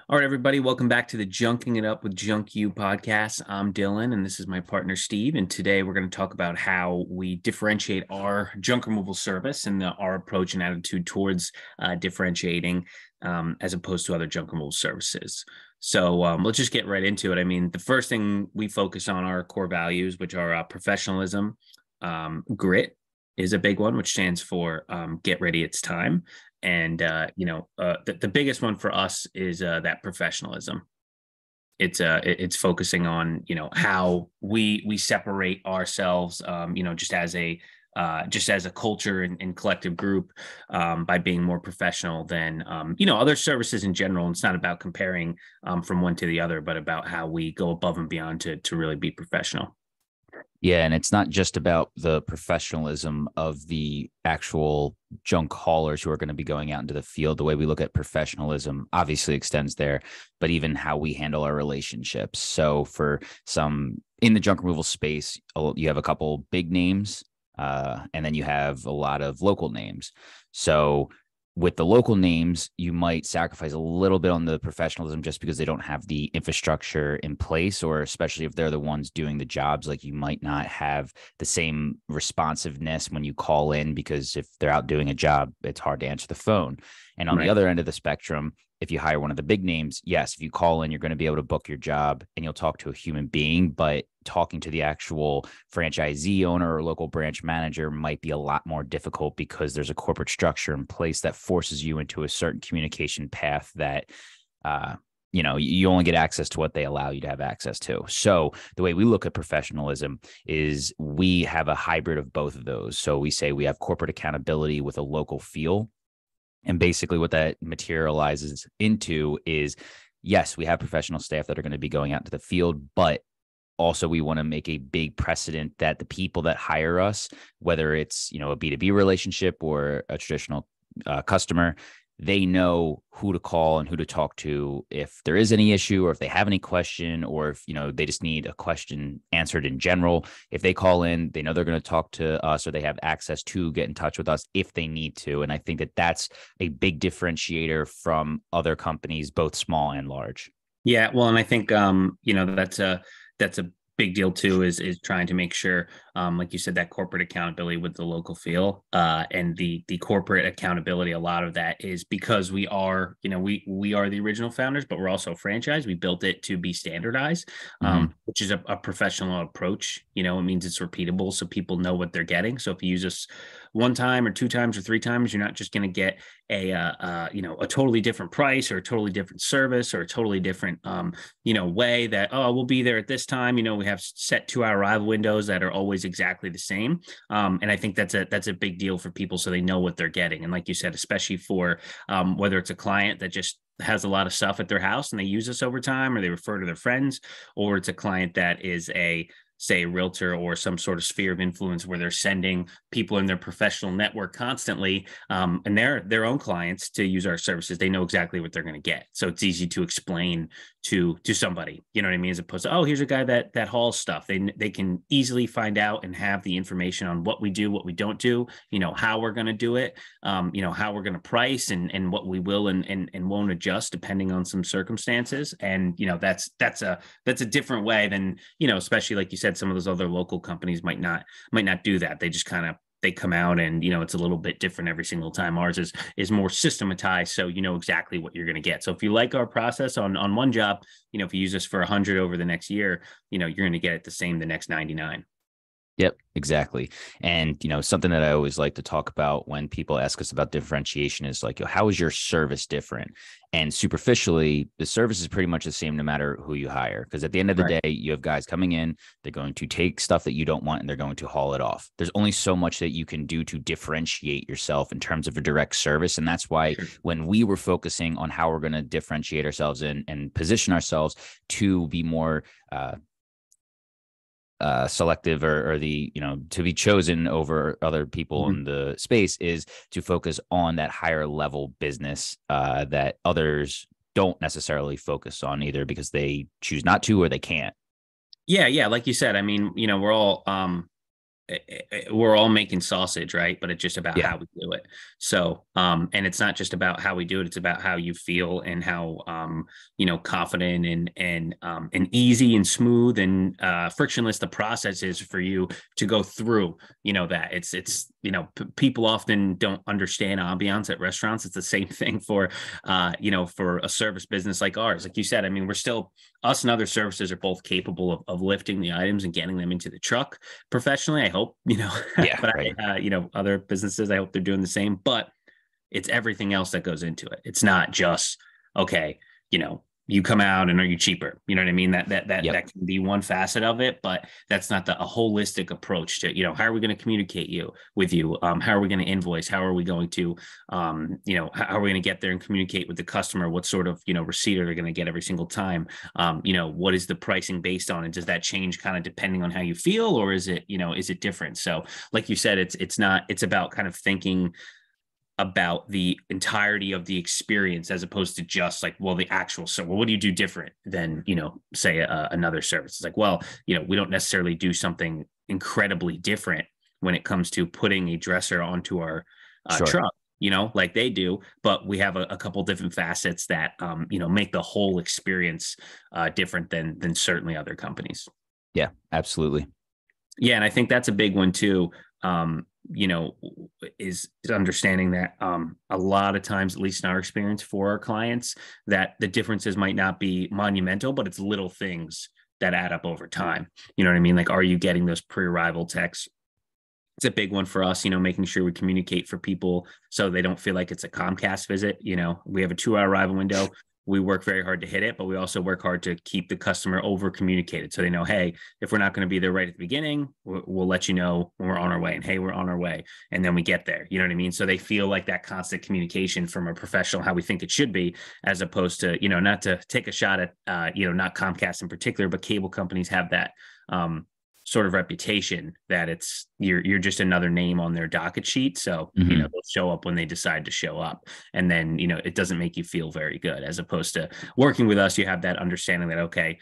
All right, everybody, welcome back to the Junking It Up with Junk You podcast. I'm Dylan, and this is my partner Steve. And today we're going to talk about how we differentiate our junk removal service and our approach and attitude towards differentiating as opposed to other junk removal services. So let's just get right into it. I mean, the first thing we focus on are core values, which are professionalism, grit is a big one, which stands for get ready, it's time. And the biggest one for us is that professionalism. It's focusing on how we separate ourselves, just as a culture and collective group, by being more professional than other services in general. And it's not about comparing from one to the other, but about how we go above and beyond to really be professional. Yeah, and it's not just about the professionalism of the actual junk haulers who are going to be going out into the field. The way we look at professionalism obviously extends there, but even how we handle our relationships. So for some in the junk removal space, you have a couple big names, and then you have a lot of local names. So with the local names, you might sacrifice a little bit on the professionalism just because they don't have the infrastructure in place, or especially if they're the ones doing the jobs, like you might not have the same responsiveness when you call in, because if they're out doing a job, it's hard to answer the phone. And on the other end of the spectrum, if you hire one of the big names, yes, if you call in, you're going to be able to book your job and you'll talk to a human being, but talking to the actual franchisee owner or local branch manager might be a lot more difficult because there's a corporate structure in place that forces you into a certain communication path that, you only get access to what they allow you to have access to. So the way we look at professionalism is we have a hybrid of both of those. So we say we have corporate accountability with a local feel. And basically what that materializes into is, yes, we have professional staff that are going to be going out into the field, but also we want to make a big precedent that the people that hire us, whether it's, a B2B relationship or a traditional customer, they know who to call and who to talk to if there is any issue, or if they have any question, or if, they just need a question answered in general. If they call in, they know they're going to talk to us, or they have access to get in touch with us if they need to. And I think that that's a big differentiator from other companies, both small and large. Yeah, well, and I think that's a big deal too, is trying to make sure, like you said, that corporate accountability with the local feel, and the corporate accountability. A lot of that is because we are, we are the original founders, but we're also a franchise. We built it to be standardized, which is a professional approach. It means it's repeatable, so people know what they're getting. So if you use us one time or two times or three times, you're not just going to get a totally different price, or a totally different service, or a totally different way that, oh, we'll be there at this time. We have set 2-hour arrival windows that are always exactly the same. And I think that's a big deal for people, so they know what they're getting. And like you said, especially for whether it's a client that just has a lot of stuff at their house and they use us over time, or they refer to their friends, or it's a client that is say a realtor or some sort of sphere of influence where they're sending people in their professional network constantly, and their own clients to use our services. They know exactly what they're going to get. So it's easy to explain to somebody, you know what I mean? As opposed to, oh, here's a guy that hauls stuff. They can easily find out and have the information on what we do, what we don't do, how we're going to do it, how we're going to price, and what we will and won't adjust depending on some circumstances. And, that's a different way than, especially like you said, some of those other local companies might not do that. They just they come out and, it's a little bit different every single time. Ours is more systematized. So you know exactly what you're going to get. So if you like our process on one job, if you use us for 100 over the next year, you're going to get it the same the next 99. Yep, exactly. And, something that I always like to talk about when people ask us about differentiation is like, how is your service different? And superficially, the service is pretty much the same no matter who you hire. Because at the end of the day, you have guys coming in, they're going to take stuff that you don't want and they're going to haul it off. There's only so much that you can do to differentiate yourself in terms of a direct service. And that's why when we were focusing on how we're going to differentiate ourselves and position ourselves to be more selective, or the to be chosen over other people in the space, is to focus on that higher level business that others don't necessarily focus on, either because they choose not to or they can't. Yeah, like you said, I mean, we're all we're all making sausage, right? But it's just about Yeah, how we do it. So, and it's not just about how we do it; it's about how you feel and how, confident and easy and smooth and frictionless the process is for you to go through. That it's people often don't understand ambiance at restaurants. It's the same thing for, for a service business like ours. Like you said, I mean, we're still us and other services are both capable of lifting the items and getting them into the truck professionally. I hope, yeah, but right. other businesses, I hope they're doing the same, but it's everything else that goes into it. It's not just, okay, you come out and are you cheaper? You know what I mean? Yep. That can be one facet of it, but that's not a holistic approach to, how are we going to communicate with you? How are we going to invoice? How are we going to, how are we going to get there and communicate with the customer? What sort of, receipt are they going to get every single time? What is the pricing based on? And does that change kind of depending on how you feel, or is it, is it different? So like you said, it's about kind of thinking about the entirety of the experience as opposed to just like, well, the actual, so well, what do you do different than, say another service? It's like, well, we don't necessarily do something incredibly different when it comes to putting a dresser onto our Sure. truck, like they do, but we have a couple different facets that, make the whole experience different than certainly other companies. Yeah, absolutely. Yeah, and I think that's a big one too. You know, is understanding that a lot of times, at least in our experience for our clients, that the differences might not be monumental, but it's little things that add up over time. You know what I mean? Like, are you getting those pre-arrival texts? It's a big one for us, making sure we communicate for people so they don't feel like it's a Comcast visit. We have a 2 hour arrival window. We work very hard to hit it, but we also work hard to keep the customer over communicated. So they know, hey, if we're not going to be there right at the beginning, we'll let you know when we're on our way, and hey, we're on our way. And then we get there. You know what I mean? So they feel like that constant communication from a professional, how we think it should be, as opposed to, not to take a shot at, not Comcast in particular, but cable companies have that, sort of reputation that it's you're just another name on their docket sheet. So, Hmm. they'll show up when they decide to show up. And then, it doesn't make you feel very good, as opposed to working with us. You have that understanding that, okay,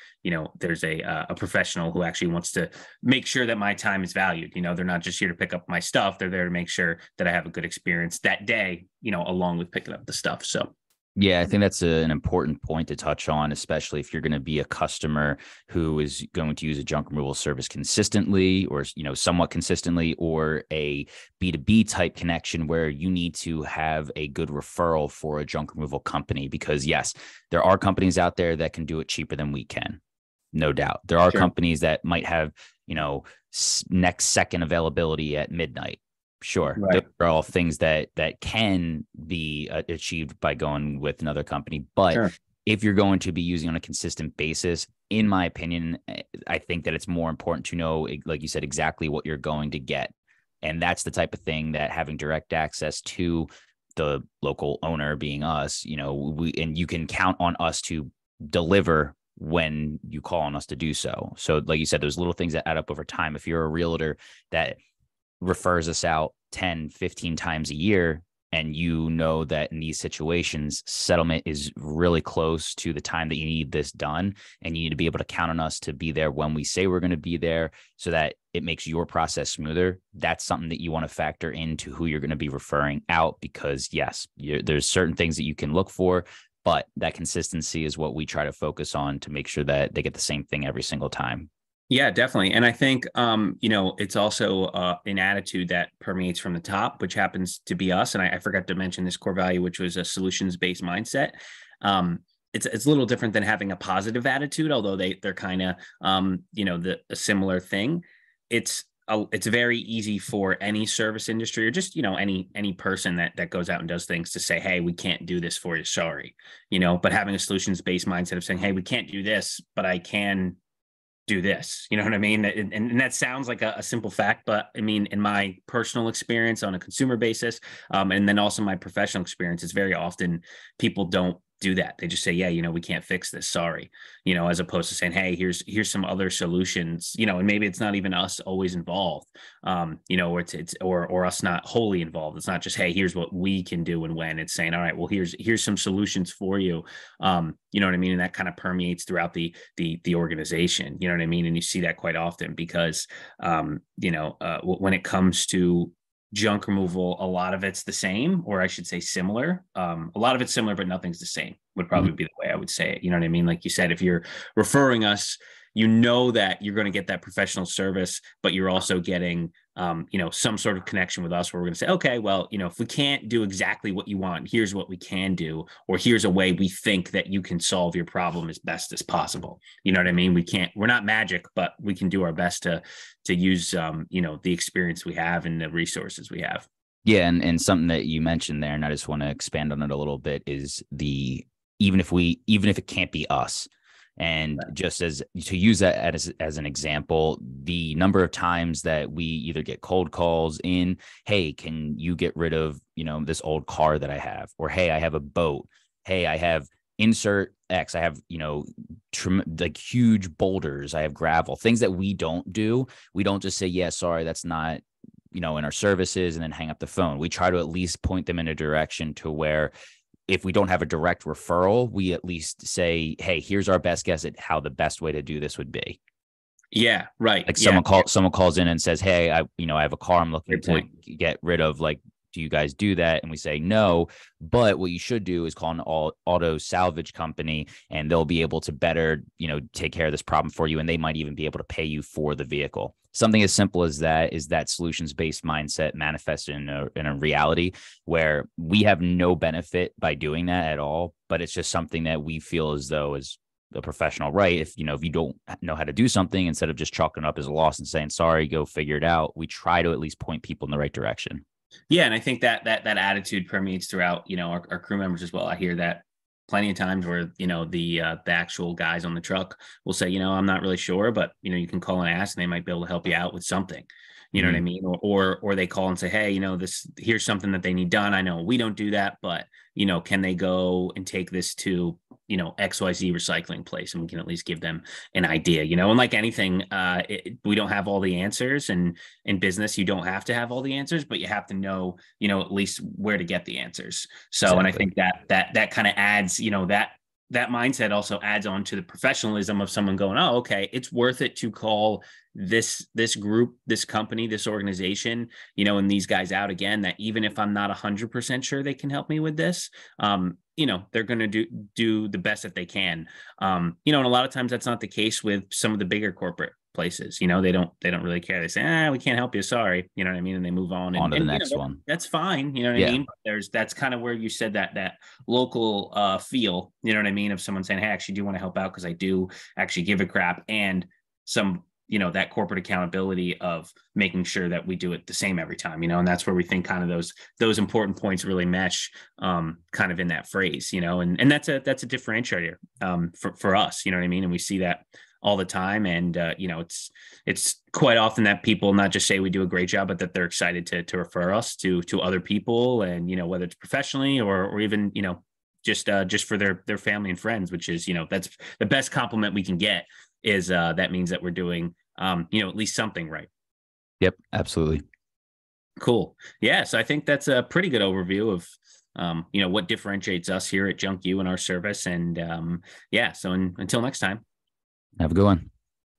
there's a professional who actually wants to make sure that my time is valued. They're not just here to pick up my stuff. They're there to make sure that I have a good experience that day, along with picking up the stuff. So Yeah, I think that's an important point to touch on, especially if you're going to be a customer who is going to use a junk removal service consistently, or somewhat consistently, or a B2B type connection where you need to have a good referral for a junk removal company. Because yes, there are companies out there that can do it cheaper than we can. No doubt. There are sure. companies that might have, next second availability at midnight. Sure, those Right. are all things that can be achieved by going with another company. But Sure. if you're going to be using on a consistent basis, in my opinion, I think that it's more important to know, like you said, exactly what you're going to get. And that's the type of thing that having direct access to the local owner, being us, and you can count on us to deliver when you call on us to do so. So, like you said, those little things that add up over time. If you're a realtor that refers us out 10, 15 times a year, and you know that in these situations, settlement is really close to the time that you need this done, and you need to be able to count on us to be there when we say we're going to be there, so that it makes your process smoother. That's something that you want to factor into who you're going to be referring out, because yes, there's certain things that you can look for, but that consistency is what we try to focus on to make sure that they get the same thing every single time. Yeah, definitely. And I think, it's also an attitude that permeates from the top, which happens to be us. And I forgot to mention this core value, which was a solutions-based mindset. It's a little different than having a positive attitude, although they're kind of, a similar thing. It's very easy for any service industry, or just, any person that goes out and does things, to say, hey, we can't do this for you, sorry. But having a solutions-based mindset of saying, hey, we can't do this, but I can do this. You know what I mean? And that sounds like a simple fact, but I mean, in my personal experience on a consumer basis, and then also my professional experience, it's very often people don't do that. They just say, yeah, we can't fix this. Sorry. As opposed to saying, hey, here's some other solutions, and maybe it's not even us always involved, or or us not wholly involved. It's not just, hey, here's what we can do. And when it's saying, all right, well, here's some solutions for you. You know what I mean? And that kind of permeates throughout the organization, you know what I mean? And you see that quite often because, when it comes to junk removal, a lot of it's the same, or I should say similar. A lot of it's similar, but nothing's the same would probably be the way I would say it. You know what I mean? Like you said, if you're referring us, that you're going to get that professional service, but you're also getting, some sort of connection with us where we're going to say, okay, well, if we can't do exactly what you want, here's what we can do, or here's a way we think that you can solve your problem as best as possible. You know what I mean? We're not magic, but we can do our best to use, the experience we have and the resources we have. Yeah. And something that you mentioned there, and I just want to expand on it a little bit, is even if it can't be us. And just as to use that as an example, the number of times that we either get cold calls in, hey, can you get rid of, this old car that I have? Or, hey, I have a boat. Hey, I have insert X. I have, like huge boulders. I have gravel, things that we don't do. We don't just say, yeah, sorry, that's not, in our services, and then hang up the phone. We try to at least point them in a direction to where, if we don't have a direct referral, we at least say, hey, here's our best guess at how the best way to do this would be. Yeah, right. Like someone calls in and says, hey, I have a car I'm looking to get rid of. Like, do you guys do that? And we say no, but what you should do is call an auto salvage company, and they'll be able to better, take care of this problem for you. And they might even be able to pay you for the vehicle. Something as simple as that is that solutions-based mindset manifested in a reality where we have no benefit by doing that at all, but it's just something that we feel as though is a professional right. If you don't know how to do something, instead of just chalking it up as a loss and saying, sorry, go figure it out, we try to at least point people in the right direction. Yeah. And I think that attitude permeates throughout, our crew members as well. I hear that plenty of times where, the actual guys on the truck will say, I'm not really sure, but, you can call and ask, and they might be able to help you out with something. You know what I mean? Or they call and say, hey, here's something that they need done. I know we don't do that, but, can they go and take this to, XYZ recycling place, and we can at least give them an idea, and like anything, we don't have all the answers, and in business, you don't have to have all the answers, but you have to know, at least where to get the answers. So, exactly. And I think that kind of adds, that mindset also adds on to the professionalism of someone going, oh, okay, it's worth it to call this group, this company, this organization, and these guys out again, that even if I'm not 100% sure they can help me with this, they're going to do the best that they can. And a lot of times that's not the case with some of the bigger corporate places. They don't really care. They say, we can't help you. Sorry. You know what I mean? And they move on to the next one. That's fine. You know what I mean? That's kind of where you said that local feel, you know what I mean? Of someone saying, hey, I actually do want to help out because I do actually give a crap, and some, that corporate accountability of making sure that we do it the same every time, and that's where we think kind of those important points really mesh, kind of in that phrase, and that's a differentiator, for us, you know what I mean? And we see that all the time. And, it's quite often that people not just say we do a great job, but that they're excited to refer us to other people. And, whether it's professionally or even, just for their family and friends, which is, that's the best compliment we can get, is that means that we're doing, at least something right. Yep, absolutely. Cool. Yeah. So I think that's a pretty good overview of, what differentiates us here at Junk U and our service. And so until next time. Have a good one.